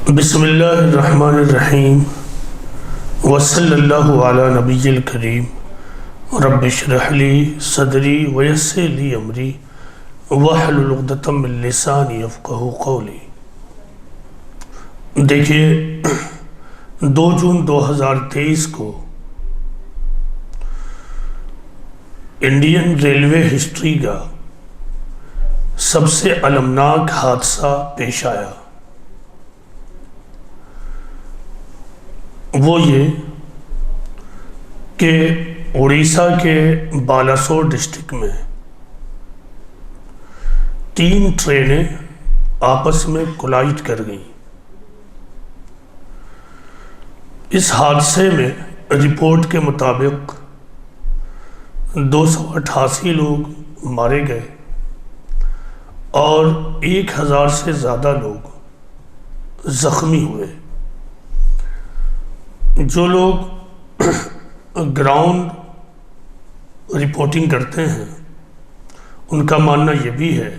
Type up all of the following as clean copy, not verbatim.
بسم اللہ الرحمن الرحیم وصلی اللہ علی نبی الکریم رب اشرح لی صدری ویسر لی امری واحلل عقدۃ من لسانی یفقہوا قولی۔ دیکھیے 2 جون 2023 کو انڈین ریلوے ہسٹری کا سب سے المناک حادثہ پیش آیا۔ وہ یہ کہ اڑیسہ کے بالاسور ڈسٹرکٹ میں 3 ٹرینیں آپس میں کولائیڈ کر گئیں۔ اس حادثے میں رپورٹ کے مطابق 288 لوگ مارے گئے اور 1000 سے زیادہ لوگ زخمی ہوئے۔ جو لوگ گراؤنڈ رپورٹنگ کرتے ہیں ان کا ماننا یہ بھی ہے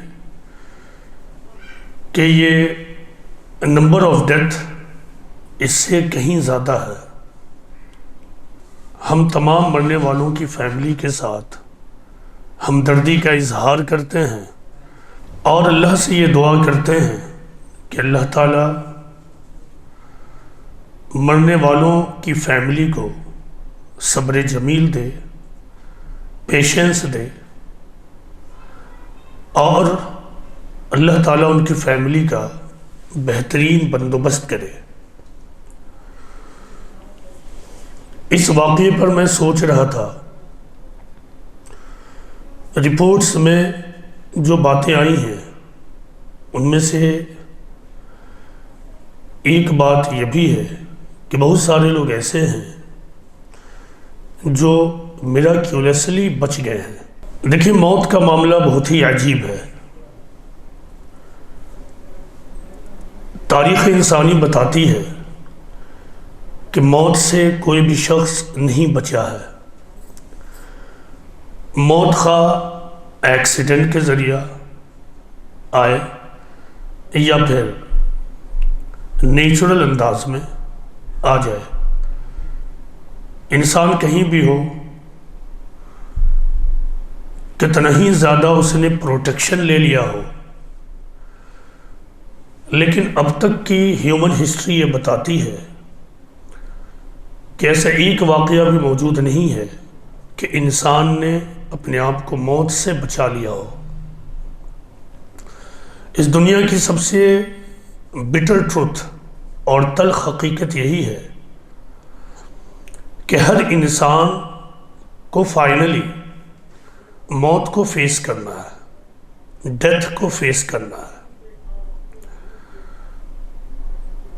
کہ یہ نمبر آف ڈیتھ اس سے کہیں زیادہ ہے۔ ہم تمام مرنے والوں کی فیملی کے ساتھ ہمدردی کا اظہار کرتے ہیں اور اللہ سے یہ دعا کرتے ہیں کہ اللہ تعالیٰ مرنے والوں کی فیملی کو صبر جمیل دے، پیشنس دے، اور اللہ تعالیٰ ان کی فیملی کا بہترین بندوبست کرے۔ اس واقعے پر میں سوچ رہا تھا، رپورٹس میں جو باتیں آئی ہیں ان میں سے ایک بات یہ بھی ہے کہ بہت سارے لوگ ایسے ہیں جو میراکیولسلی بچ گئے ہیں۔ دیکھیں، موت کا معاملہ بہت ہی عجیب ہے۔ تاریخ انسانی بتاتی ہے کہ موت سے کوئی بھی شخص نہیں بچا ہے۔ موت خواہ ایکسیڈنٹ کے ذریعہ آئے یا پھر نیچرل انداز میں آ جائے، انسان کہیں بھی ہو کتنا ہی زیادہ اس نے پروٹیکشن لے لیا ہو، لیکن اب تک کی ہیومن ہسٹری یہ بتاتی ہے کہ ایسا ایک واقعہ بھی موجود نہیں ہے کہ انسان نے اپنے آپ کو موت سے بچا لیا ہو۔ اس دنیا کی سب سے بٹر ٹروتھ اور تلخ حقیقت یہی ہے کہ ہر انسان کو فائنلی موت کو فیس کرنا ہے، ڈیتھ کو فیس کرنا ہے۔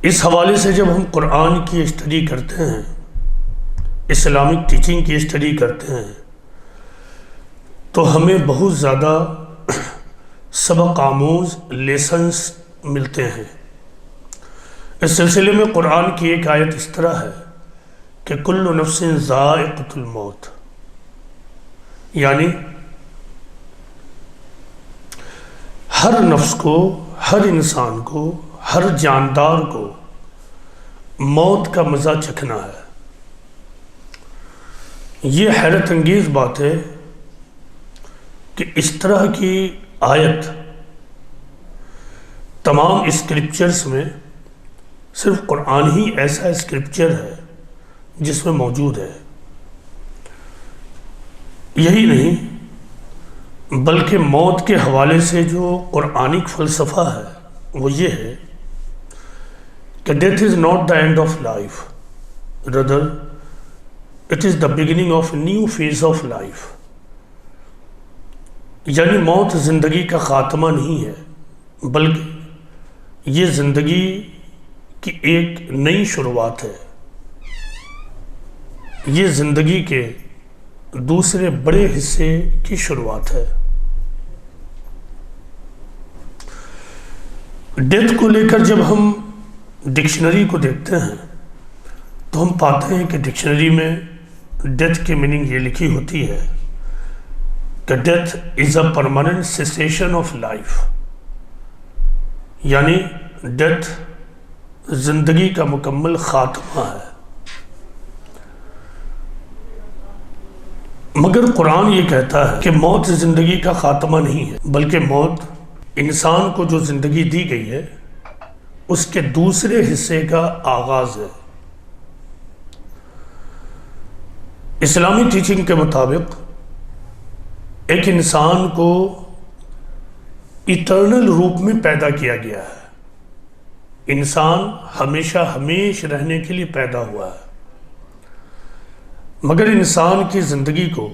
اس حوالے سے جب ہم قرآن کی اسٹڈی کرتے ہیں، اسلامک ٹیچنگ کی اسٹڈی کرتے ہیں، تو ہمیں بہت زیادہ سبق آموز لیسنز ملتے ہیں۔ اس سلسلے میں قرآن کی ایک آیت اس طرح ہے کہ کل نفس ذائقۃ الموت، یعنی ہر نفس کو، ہر انسان کو، ہر جاندار کو موت کا مزہ چکھنا ہے۔ یہ حیرت انگیز بات ہے کہ اس طرح کی آیت تمام اسکرپچرز میں صرف قرآن ہی ایسا اسکرپچر ہے جس میں موجود ہے۔ یہی نہیں بلکہ موت کے حوالے سے جو قرآنک فلسفہ ہے وہ یہ ہے کہ death is not the and of life, ردر it is the beginning of new phase of life. یعنی موت زندگی کا خاتمہ نہیں ہے بلکہ یہ زندگی کی ایک نئی شروعات ہے، یہ زندگی کے دوسرے بڑے حصے کی شروعات ہے۔ ڈیتھ کو لے کر جب ہم ڈکشنری کو دیکھتے ہیں تو ہم پاتے ہیں کہ ڈکشنری میں ڈیتھ کی میننگ یہ لکھی ہوتی ہے کہ death is a permanent cessation of life, یعنی ڈیتھ زندگی کا مکمل خاتمہ ہے، مگر قرآن یہ کہتا ہے کہ موت زندگی کا خاتمہ نہیں ہے، بلکہ موت انسان کو جو زندگی دی گئی ہے اس کے دوسرے حصے کا آغاز ہے۔ اسلامی ٹیچنگ کے مطابق ایک انسان کو ایٹرنل روپ میں پیدا کیا گیا ہے۔ انسان ہمیشہ ہمیش رہنے کے لیے پیدا ہوا ہے، مگر انسان کی زندگی کو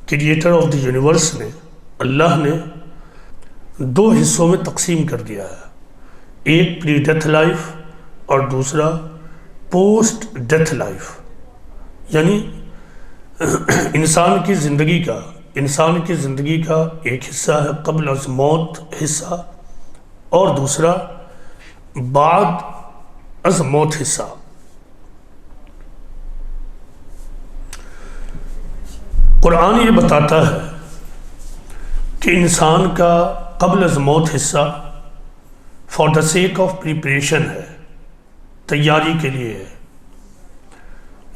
کریٹر آف دی یونیورس نے، اللہ نے دو حصوں میں تقسیم کر دیا ہے، ایک پری ڈیتھ لائف اور دوسرا پوسٹ ڈیتھ لائف۔ یعنی انسان کی زندگی کا ایک حصہ ہے قبل از موت حصہ، اور دوسرا بعد از موت حصہ۔ قرآن یہ بتاتا ہے کہ انسان کا قبل از موت حصہ for the sake of preparation ہے، تیاری کے لیے ہے،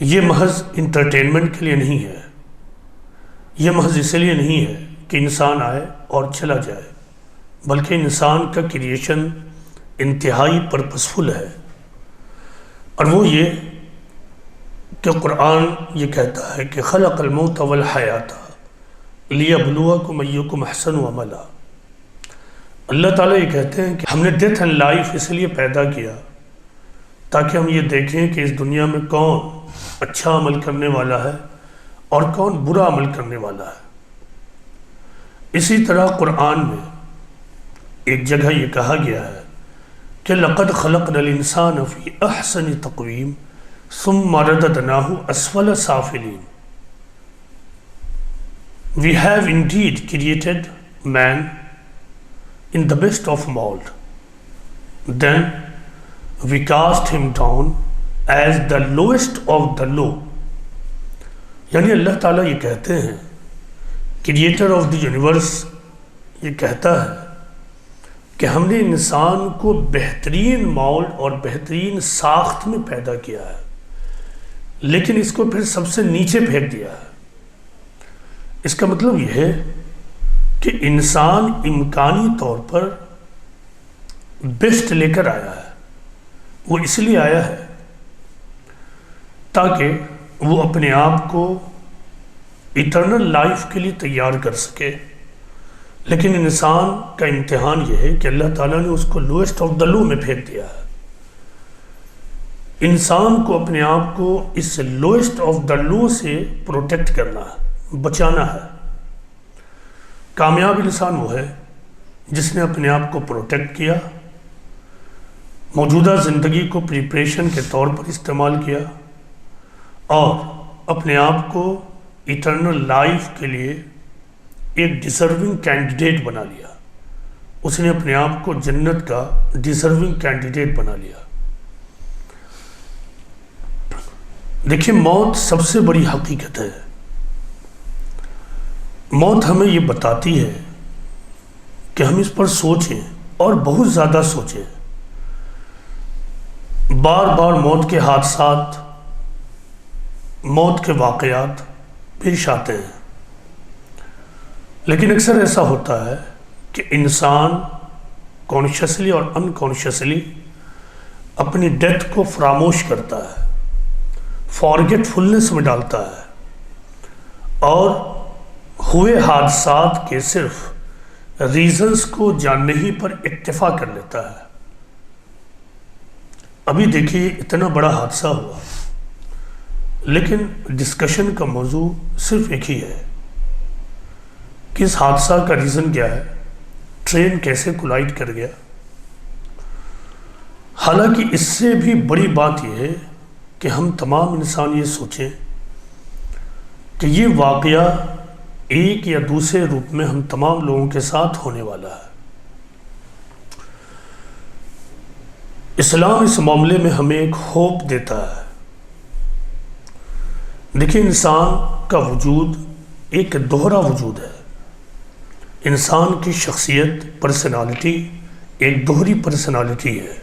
یہ محض انٹرٹینمنٹ کے لیے نہیں ہے، یہ محض اس لیے نہیں ہے کہ انسان آئے اور چلا جائے، بلکہ انسان کا کریشن انتہائی پرپسفل ہے، اور وہ یہ کہ قرآن یہ کہتا ہے کہ خلق الموت والحیات لیبلوکم ایکم احسن عملا۔ اللہ تعالیٰ یہ کہتے ہیں کہ ہم نے ڈیتھ اینڈ لائف اس لیے پیدا کیا تاکہ ہم یہ دیکھیں کہ اس دنیا میں کون اچھا عمل کرنے والا ہے اور کون برا عمل کرنے والا ہے۔ اسی طرح قرآن میں ایک جگہ یہ کہا گیا ہے کہ لَقَدْ خَلَقْنَا الْإِنسَانَ فِي أَحْسَنِ تَقْوِيمٍ ثُمَّ رَدَدْنَاهُ أَسْفَلَ سَافِلِينَ۔ We have indeed created man in the best of mold. Then we cast him down as the lowest of the low۔ یعنی اللہ تعالیٰ یہ کہتے ہیں، کریٹر آف دی یونیورس یہ کہتا ہے کہ ہم نے انسان کو بہترین مولڈ اور بہترین ساخت میں پیدا کیا ہے، لیکن اس کو پھر سب سے نیچے پھینک دیا ہے۔ اس کا مطلب یہ ہے کہ انسان امکانی طور پر بیسٹ لے کر آیا ہے، وہ اس لیے آیا ہے تاکہ وہ اپنے آپ کو ایٹرنل لائف کے لیے تیار کر سکے، لیکن انسان کا امتحان یہ ہے کہ اللہ تعالیٰ نے اس کو لوئسٹ آف دا لو میں پھینک دیا ہے۔ انسان کو اپنے آپ کو اس لوئسٹ آف دا لو سے پروٹیکٹ کرنا ہے، بچانا ہے۔ کامیاب انسان وہ ہے جس نے اپنے آپ کو پروٹیکٹ کیا، موجودہ زندگی کو پریپریشن کے طور پر استعمال کیا، اور اپنے آپ کو ایٹرنل لائف کے لیے ایک ڈیزرونگ کینڈیڈیٹ بنا لیا۔ اس نے اپنے آپ کو جنت کا ڈیزرونگ کینڈیڈیٹ بنا لیا۔ دیکھیں، موت سب سے بڑی حقیقت ہے۔ موت ہمیں یہ بتاتی ہے کہ ہم اس پر سوچیں، اور بہت زیادہ سوچیں۔ بار بار موت کے حادثات، موت کے واقعات پیش آتے ہیں، لیکن اکثر ایسا ہوتا ہے کہ انسان کانشیسلی اور انکانشیسلی اپنی ڈیتھ کو فراموش کرتا ہے، فارگیٹ فلنس میں ڈالتا ہے، اور ہوئے حادثات کے صرف ریزنز کو جاننے ہی پر اکتفا کر لیتا ہے۔ ابھی دیکھیے، اتنا بڑا حادثہ ہوا، لیکن ڈسکشن کا موضوع صرف ایک ہی ہے کہ اس حادثہ کا ریزن کیا ہے، ٹرین کیسے کولائڈ کر گیا۔ حالانکہ اس سے بھی بڑی بات یہ ہے کہ ہم تمام انسان یہ سوچیں کہ یہ واقعہ ایک یا دوسرے روپ میں ہم تمام لوگوں کے ساتھ ہونے والا ہے۔ اسلام اس معاملے میں ہمیں ایک ہوپ دیتا ہے۔ دیکھیں، انسان کا وجود ایک دوہرا وجود ہے۔ انسان کی شخصیت، پرسنالٹی ایک دوہری پرسنالٹی ہے۔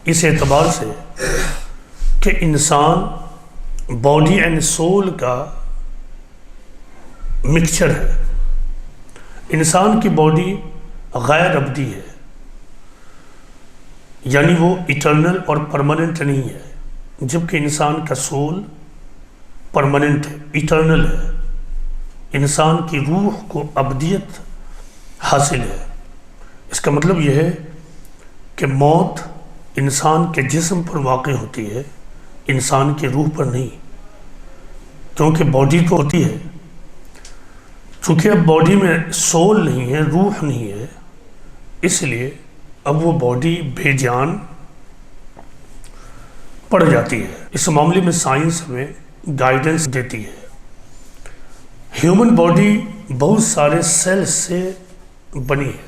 اس اعتبار سے کہ انسان باڈی اینڈ سول کا مکسچر ہے. انسان کی باڈی غیر ابدی ہے، یعنی وہ ایٹرنل اور پرماننٹ نہیں ہے، جبکہ انسان کا سول پرماننٹ ہے، ایٹرنل ہے. انسان کی روح کو ابدیت حاصل ہے. اس کا مطلب یہ ہے کہ موت انسان کے جسم پر واقع ہوتی ہے، انسان کی روح پر نہیں، کیونکہ باڈی تو ہوتی ہے. چونکہ اب باڈی میں سول نہیں ہے، روح نہیں ہے، اس لیے اب وہ باڈی بے جان پڑ جاتی ہے. اس معاملے میں سائنس ہمیں گائیڈنس دیتی ہے. ہیومن باڈی بہت سارے سیلز سے بنی ہے.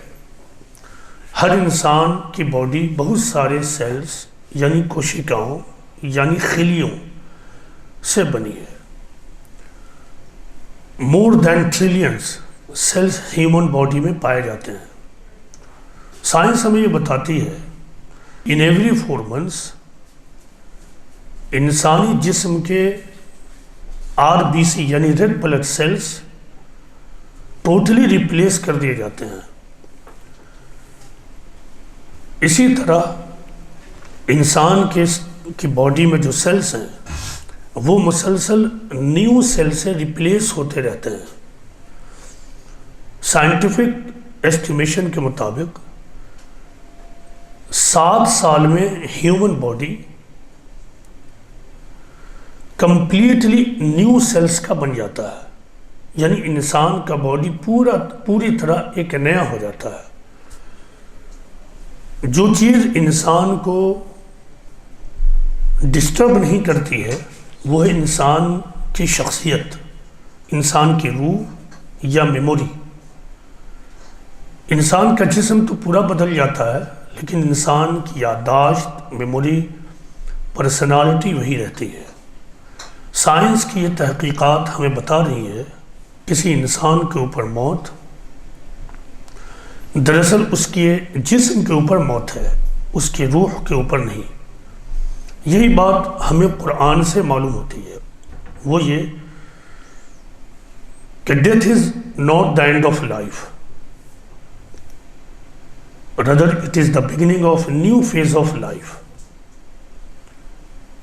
ہر انسان کی باڈی بہت سارے سیلز یعنی کوشکاؤں یعنی خلیوں سے بنی ہے. مور دین ٹریلینز سیلز ہیومن باڈی میں پائے جاتے ہیں. سائنس ہمیں یہ بتاتی ہے ان ایوری 4 months انسانی جسم کے RBC یعنی red blood cells totally replace کر دیے جاتے ہیں. اسی طرح انسان کی باڈی میں جو سیلز ہیں وہ مسلسل نیو سیل سے ریپلیس ہوتے رہتے ہیں. سائنٹیفک ایسٹیمیشن کے مطابق 7 سال میں human body completely new cells کا بن جاتا ہے، یعنی انسان کا باڈی پوری طرح ایک نیا ہو جاتا ہے. جو چیز انسان کو ڈسٹرب نہیں کرتی ہے وہ ہے انسان کی شخصیت، انسان کی روح یا میموری. انسان کا جسم تو پورا بدل جاتا ہے لیکن انسان کی یادداشت، میموری، پرسنالٹی وہی رہتی ہے. سائنس کی یہ تحقیقات ہمیں بتا رہی ہے کسی انسان کے اوپر موت دراصل اس کے جسم کے اوپر موت ہے، اس کی روح کے اوپر نہیں. یہی بات ہمیں قرآن سے معلوم ہوتی ہے. وہ یہ کہ death is not the and of life, rather it is the beginning of a new phase of life.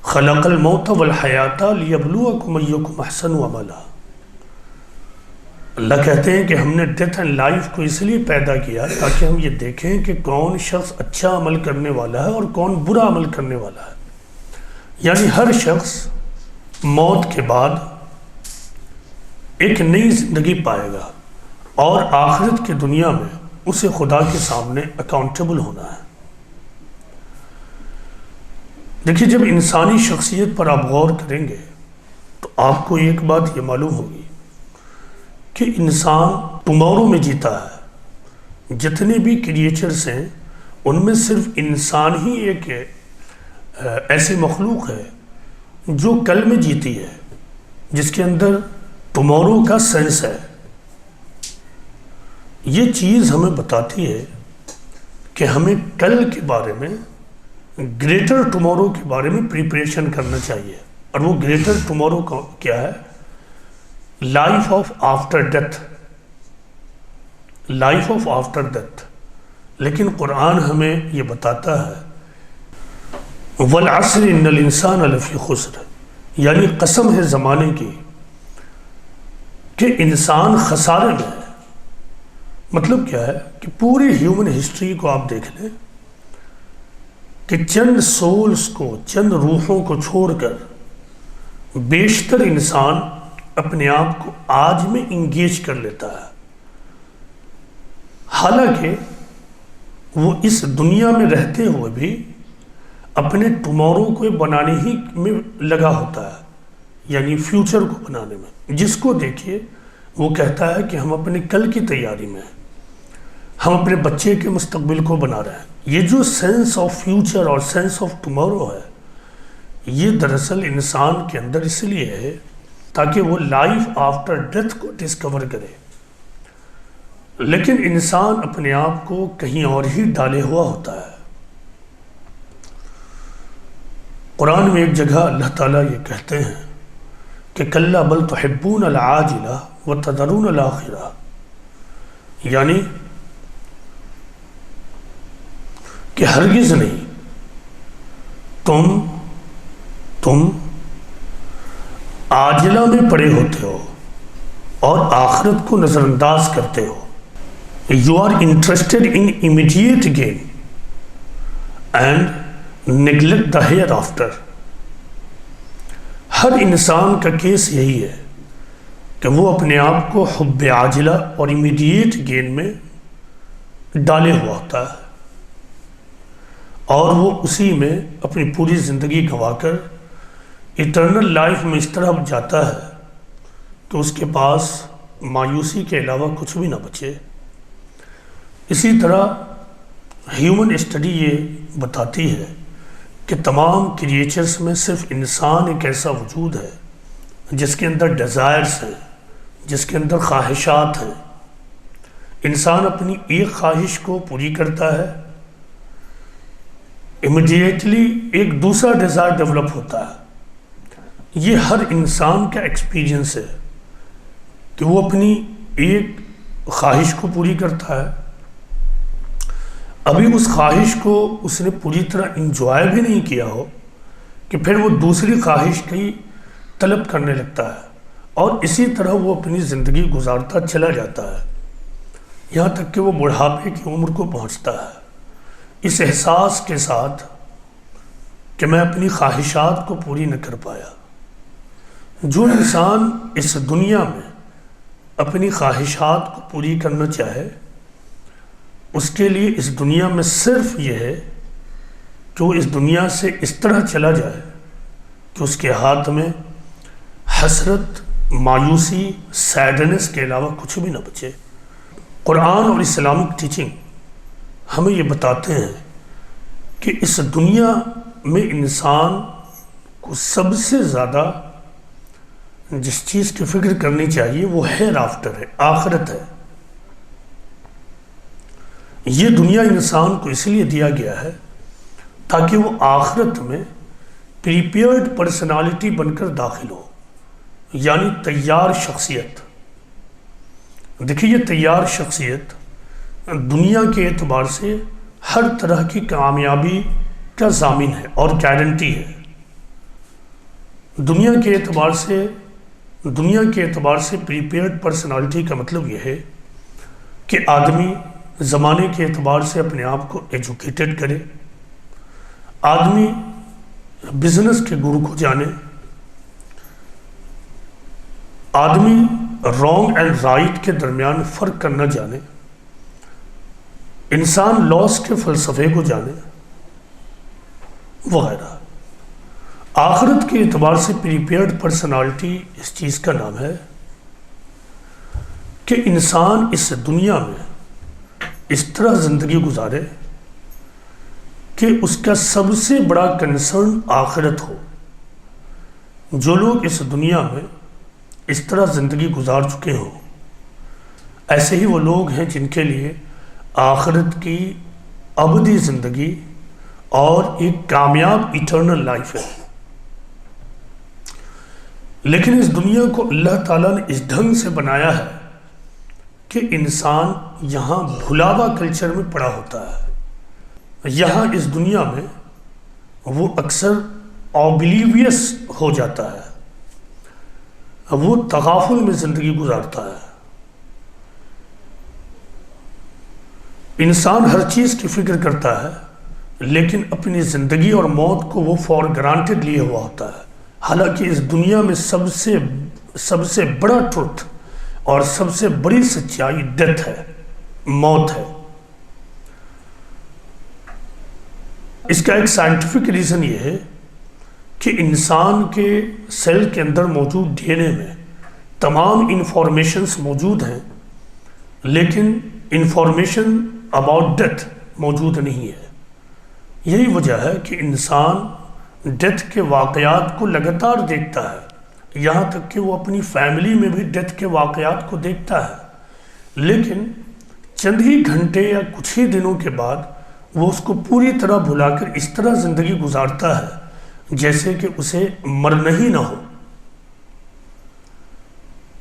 خلق الموت والحیات لیبلوکم ایکم احسن عملا. اللہ کہتے ہیں کہ ہم نے ڈیتھ اینڈ لائف کو اس لیے پیدا کیا تاکہ ہم یہ دیکھیں کہ کون شخص اچھا عمل کرنے والا ہے اور کون برا عمل کرنے والا ہے. یعنی ہر شخص موت کے بعد ایک نئی زندگی پائے گا اور آخرت کی دنیا میں اسے خدا کے سامنے اکاؤنٹیبل ہونا ہے. دیکھیے جب انسانی شخصیت پر آپ غور کریں گے تو آپ کو ایک بات یہ معلوم ہوگی کہ انسان ٹمورو میں جیتا ہے. جتنے بھی کریچرز ہیں ان میں صرف انسان ہی ایک ایسی مخلوق ہے جو کل میں جیتی ہے، جس کے اندر ٹمورو کا سینس ہے. یہ چیز ہمیں بتاتی ہے کہ ہمیں کل کے بارے میں، گریٹر ٹمورو کے بارے میں پریپریشن کرنا چاہیے. اور وہ گریٹر ٹمورو کیا ہے؟ Life of after death, life of after death. لیکن قرآن ہمیں یہ بتاتا ہے والعصر ان الانسان لفی خسر، یعنی قسم ہے زمانے کی کہ انسان خسارے میں ہے. مطلب کیا ہے کہ پوری ہیومن ہسٹری کو آپ دیکھ لیں کہ چند سولز کو، چند روحوں کو چھوڑ کر بیشتر انسان اپنے آپ کو آج میں انگیج کر لیتا ہے، حالانکہ وہ اس دنیا میں رہتے ہوئے بھی اپنے ٹمورو کو بنانے ہی میں لگا ہوتا ہے، یعنی فیوچر کو بنانے میں. جس کو دیکھیے وہ کہتا ہے کہ ہم اپنے کل کی تیاری میں ہیں، ہم اپنے بچے کے مستقبل کو بنا رہے ہیں. یہ جو سینس آف فیوچر اور سینس آف ٹمورو ہے یہ دراصل انسان کے اندر اس لیے ہے تاکہ وہ لائف آفٹر ڈیتھ کو ڈسکور کرے. لیکن انسان اپنے آپ کو کہیں اور ہی ڈالے ہوا ہوتا ہے. قرآن میں ایک جگہ اللہ تعالیٰ یہ کہتے ہیں کہ کلا بل تحبون العاجلہ وتذرون الآخرہ، یعنی کہ ہرگز نہیں تم عاجلہ میں پڑے ہوتے ہو اور آخرت کو نظر انداز کرتے ہو. You are interested in immediate gain and neglect the ہیئر آفٹر. ہر انسان کا کیس یہی ہے کہ وہ اپنے آپ کو حب عاجلہ اور امیڈیٹ گین میں ڈالے ہوا ہوتا ہے اور وہ اسی میں اپنی پوری زندگی گنوا کر ایٹرنل لائف میں اس طرح جاتا ہے کہ اس کے پاس مایوسی کے علاوہ کچھ بھی نہ بچے. اسی طرح ہیومن اسٹڈی یہ بتاتی ہے کہ تمام کریچرز میں صرف انسان ایک ایسا وجود ہے جس کے اندر ڈیزائرز ہیں، جس کے اندر خواہشات ہیں. انسان اپنی ایک خواہش کو پوری کرتا ہے، امیڈیٹلی ایک دوسرا ڈیزائر ڈیولپ ہوتا ہے. یہ ہر انسان کا ایکسپیرینس ہے کہ وہ اپنی ایک خواہش کو پوری کرتا ہے، ابھی اس خواہش کو اس نے پوری طرح انجوائے بھی نہیں کیا ہو کہ پھر وہ دوسری خواہش کی طلب کرنے لگتا ہے اور اسی طرح وہ اپنی زندگی گزارتا چلا جاتا ہے یہاں تک کہ وہ بڑھاپے کی عمر کو پہنچتا ہے اس احساس کے ساتھ کہ میں اپنی خواہشات کو پوری نہ کر پایا. جو انسان اس دنیا میں اپنی خواہشات کو پوری کرنا چاہے اس کے لیے اس دنیا میں صرف یہ ہے کہ وہ اس دنیا سے اس طرح چلا جائے کہ اس کے ہاتھ میں حسرت، مایوسی، سیڈنس کے علاوہ کچھ بھی نہ بچے. قرآن اور اسلامک ٹیچنگ ہمیں یہ بتاتے ہیں کہ اس دنیا میں انسان کو سب سے زیادہ جس چیز کی فکر کرنی چاہیے وہ ہیئر آفٹر ہے، آخرت ہے. یہ دنیا انسان کو اس لیے دیا گیا ہے تاکہ وہ آخرت میں پریپیئرڈ پرسنالٹی بن کر داخل ہو، یعنی تیار شخصیت. دیکھیے یہ تیار شخصیت دنیا کے اعتبار سے ہر طرح کی کامیابی کا ضامن ہے اور گارنٹی ہے. دنیا کے اعتبار سے پریپیئرڈ پرسنالٹی کا مطلب یہ ہے کہ آدمی زمانے کے اعتبار سے اپنے آپ کو ایجوکیٹڈ کرے، آدمی بزنس کے گرو کو جانے، آدمی رانگ اینڈ رائٹ کے درمیان فرق کرنا جانے، انسان لاس کے فلسفے کو جانے وغیرہ. آخرت کے اعتبار سے پریپیئرڈ پرسنالٹی اس چیز کا نام ہے کہ انسان اس دنیا میں اس طرح زندگی گزارے کہ اس کا سب سے بڑا کنسرن آخرت ہو. جو لوگ اس دنیا میں اس طرح زندگی گزار چکے ہوں ایسے ہی وہ لوگ ہیں جن کے لیے آخرت کی ابدی زندگی اور ایک کامیاب ایٹرنل لائف ہے. لیکن اس دنیا کو اللہ تعالیٰ نے اس ڈھنگ سے بنایا ہے کہ انسان یہاں بھلاوا کلچر میں پڑا ہوتا ہے. یہاں اس دنیا میں وہ اکثر اوبلیویس ہو جاتا ہے، وہ تغافل میں زندگی گزارتا ہے. انسان ہر چیز کی فکر کرتا ہے لیکن اپنی زندگی اور موت کو وہ فار گرانٹڈ لیے ہوا ہوتا ہے، حالانکہ اس دنیا میں سب سے بڑا ٹروتھ اور سب سے بڑی سچائی ڈیتھ ہے، موت ہے. اس کا ایک سائنٹیفک ریزن یہ ہے کہ انسان کے سیل کے اندر موجود ڈی این اے میں تمام انفارمیشنز موجود ہیں لیکن انفارمیشن اباؤٹ ڈیتھ موجود نہیں ہے. یہی وجہ ہے کہ انسان ڈیتھ کے واقعات کو لگاتار دیکھتا ہے، یہاں تک کہ وہ اپنی فیملی میں بھی ڈیتھ کے واقعات کو دیکھتا ہے، لیکن چند ہی گھنٹے یا کچھ ہی دنوں کے بعد وہ اس کو پوری طرح بھلا کر اس طرح زندگی گزارتا ہے جیسے کہ اسے مرنا ہی نہ ہو۔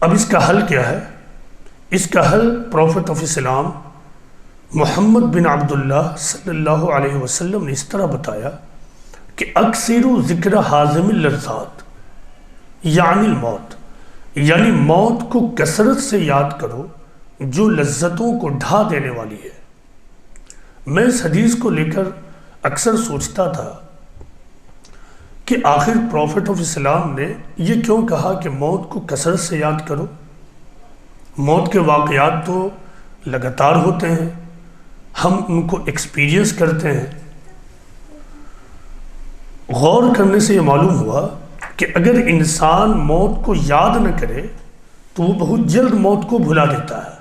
اب اس کا حل کیا ہے؟ اس کا حل پروفٹ آف اسلام محمد بن عبداللہ صلی اللہ علیہ وسلم نے اس طرح بتایا کہ اکثروا ذکر حازم اللذات، یعنی الموت، یعنی موت کو کثرت سے یاد کرو جو لذتوں کو ڈھا دینے والی ہے۔ میں اس حدیث کو لے کر اکثر سوچتا تھا کہ آخر پروفٹ آف اسلام نے یہ کیوں کہا کہ موت کو کثرت سے یاد کرو؟ موت کے واقعات تو لگاتار ہوتے ہیں، ہم ان کو ایکسپیرینس کرتے ہیں۔ غور کرنے سے یہ معلوم ہوا کہ اگر انسان موت کو یاد نہ کرے تو وہ بہت جلد موت کو بھلا دیتا ہے،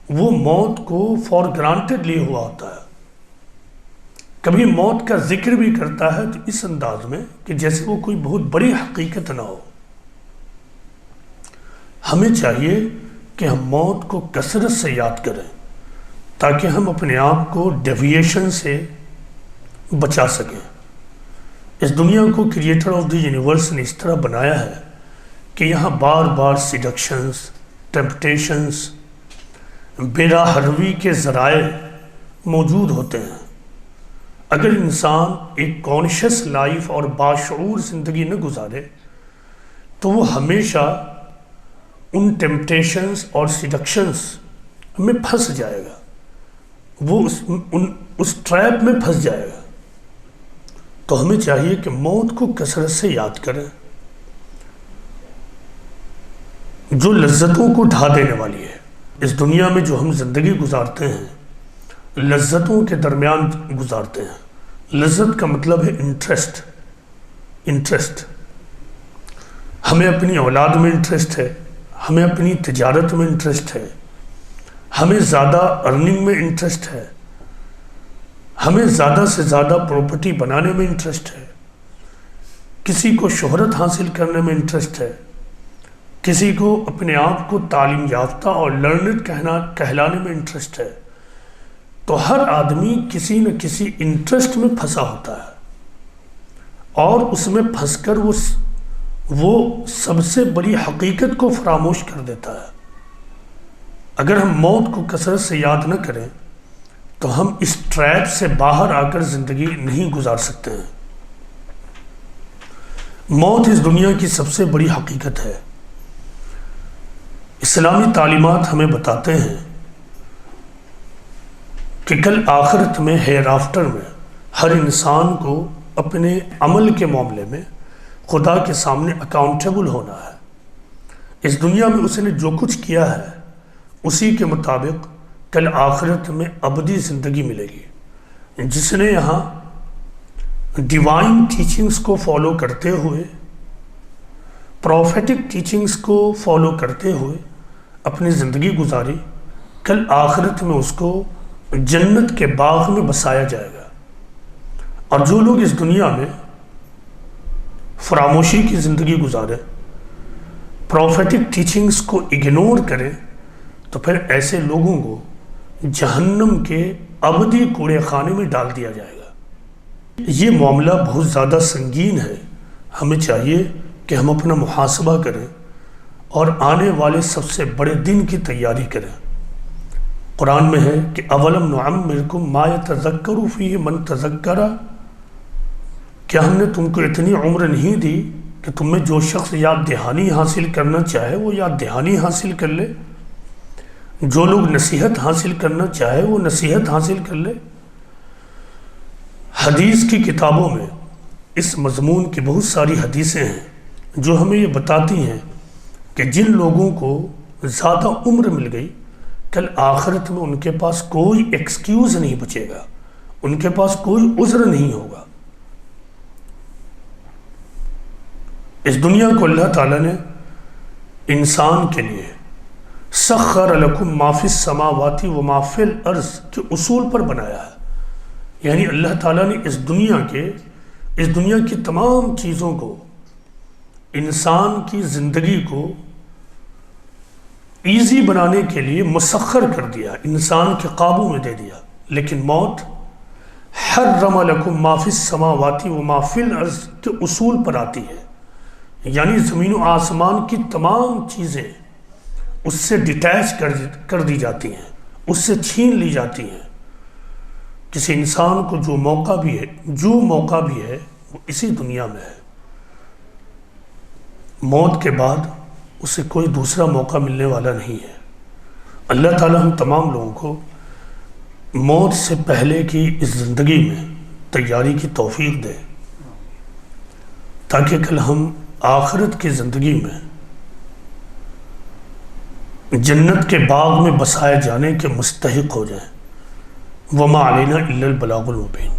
وہ موت کو فار گرانٹڈ لیے ہوا ہوتا ہے۔ کبھی موت کا ذکر بھی کرتا ہے تو اس انداز میں کہ جیسے وہ کوئی بہت بڑی حقیقت نہ ہو۔ ہمیں چاہیے کہ ہم موت کو کثرت سے یاد کریں تاکہ ہم اپنے آپ کو ڈیویشن سے بچا سکیں۔ اس دنیا کو کریٹر آف دی یونیورس نے اس طرح بنایا ہے کہ یہاں بار بار سیڈکشنز، ٹیمپٹیشنز، بے راہ روی کے ذرائع موجود ہوتے ہیں۔ اگر انسان ایک کانشیس لائف اور باشعور زندگی نہ گزارے تو وہ ہمیشہ ان ٹیمپٹیشنز اور سیڈکشنز میں پھنس جائے گا، وہ اس ٹریپ میں پھنس جائے گا۔ تو ہمیں چاہیے کہ موت کو کثرت سے یاد کریں جو لذتوں کو ڈھا دینے والی ہے۔ اس دنیا میں جو ہم زندگی گزارتے ہیں لذتوں کے درمیان گزارتے ہیں۔ لذت کا مطلب ہے انٹرسٹ۔ ہمیں اپنی اولاد میں انٹرسٹ ہے، ہمیں اپنی تجارت میں انٹرسٹ ہے، ہمیں زیادہ ارننگ میں انٹرسٹ ہے، ہمیں زیادہ سے زیادہ پراپرٹی بنانے میں انٹرسٹ ہے، کسی کو شہرت حاصل کرنے میں انٹرسٹ ہے، کسی کو اپنے آپ کو تعلیم یافتہ اور لرنڈ کہلانے میں انٹرسٹ ہے۔ تو ہر آدمی کسی نہ کسی انٹرسٹ میں پھنسا ہوتا ہے اور اس میں پھنس کر وہ سب سے بڑی حقیقت کو فراموش کر دیتا ہے۔ اگر ہم موت کو کثرت سے یاد نہ کریں تو ہم اس ٹریپ سے باہر آ کر زندگی نہیں گزار سکتے ہیں۔ موت اس دنیا کی سب سے بڑی حقیقت ہے۔ اسلامی تعلیمات ہمیں بتاتے ہیں کہ کل آخرت میں ہیر آفٹر میں ہر انسان کو اپنے عمل کے معاملے میں خدا کے سامنے اکاؤنٹیبل ہونا ہے۔ اس دنیا میں اس نے جو کچھ کیا ہے اسی کے مطابق کل آخرت میں ابدی زندگی ملے گی۔ جس نے یہاں ڈیوائن ٹیچنگز کو فالو کرتے ہوئے، پروفیٹک ٹیچنگز کو فالو کرتے ہوئے اپنی زندگی گزاری، کل آخرت میں اس کو جنت کے باغ میں بسایا جائے گا۔ اور جو لوگ اس دنیا میں فراموشی کی زندگی گزارے، پروفیٹک ٹیچنگز کو اگنور کریں، تو پھر ایسے لوگوں کو جہنم کے ابدی کوڑے خانے میں ڈال دیا جائے گا۔ یہ معاملہ بہت زیادہ سنگین ہے۔ ہمیں چاہیے کہ ہم اپنا محاسبہ کریں اور آنے والے سب سے بڑے دن کی تیاری کریں۔ قرآن میں ہے کہ اولم نعمرکم ما یتذکر فیہ من تذکر، کیا ہم نے تم کو اتنی عمر نہیں دی کہ تم میں جو شخص یاد دہانی حاصل کرنا چاہے وہ یاد دہانی حاصل کر لے، جو لوگ نصیحت حاصل کرنا چاہے وہ نصیحت حاصل کر لے۔ حدیث کی کتابوں میں اس مضمون کی بہت ساری حدیثیں ہیں جو ہمیں یہ بتاتی ہیں کہ جن لوگوں کو زیادہ عمر مل گئی، کل آخرت میں ان کے پاس کوئی ایکسکیوز نہیں بچے گا، ان کے پاس کوئی عذر نہیں ہوگا۔ اس دنیا کو اللہ تعالیٰ نے انسان کے لیے سخر لکم ما فی السماوات و ما فی الارض کے اصول پر بنایا ہے۔ یعنی اللہ تعالیٰ نے اس دنیا کی تمام چیزوں کو، انسان کی زندگی کو ایزی بنانے کے لیے مسخر کر دیا، انسان کے قابو میں دے دیا۔ لیکن موت حرم لکم ما فی السماوات و ما فی الارض کے اصول پر آتی ہے، یعنی زمین و آسمان کی تمام چیزیں اس سے ڈیٹیچ کر دی جاتی ہیں، اس سے چھین لی جاتی ہیں۔ کسی انسان کو جو موقع بھی ہے وہ اسی دنیا میں ہے، موت کے بعد اسے کوئی دوسرا موقع ملنے والا نہیں ہے۔ اللہ تعالی ہم تمام لوگوں کو موت سے پہلے کی اس زندگی میں تیاری کی توفیق دے، تاکہ کل ہم آخرت کی زندگی میں جنت کے باغ میں بسائے جانے کے مستحق ہو جائیں۔ وما علینا الا البلاغ المبین۔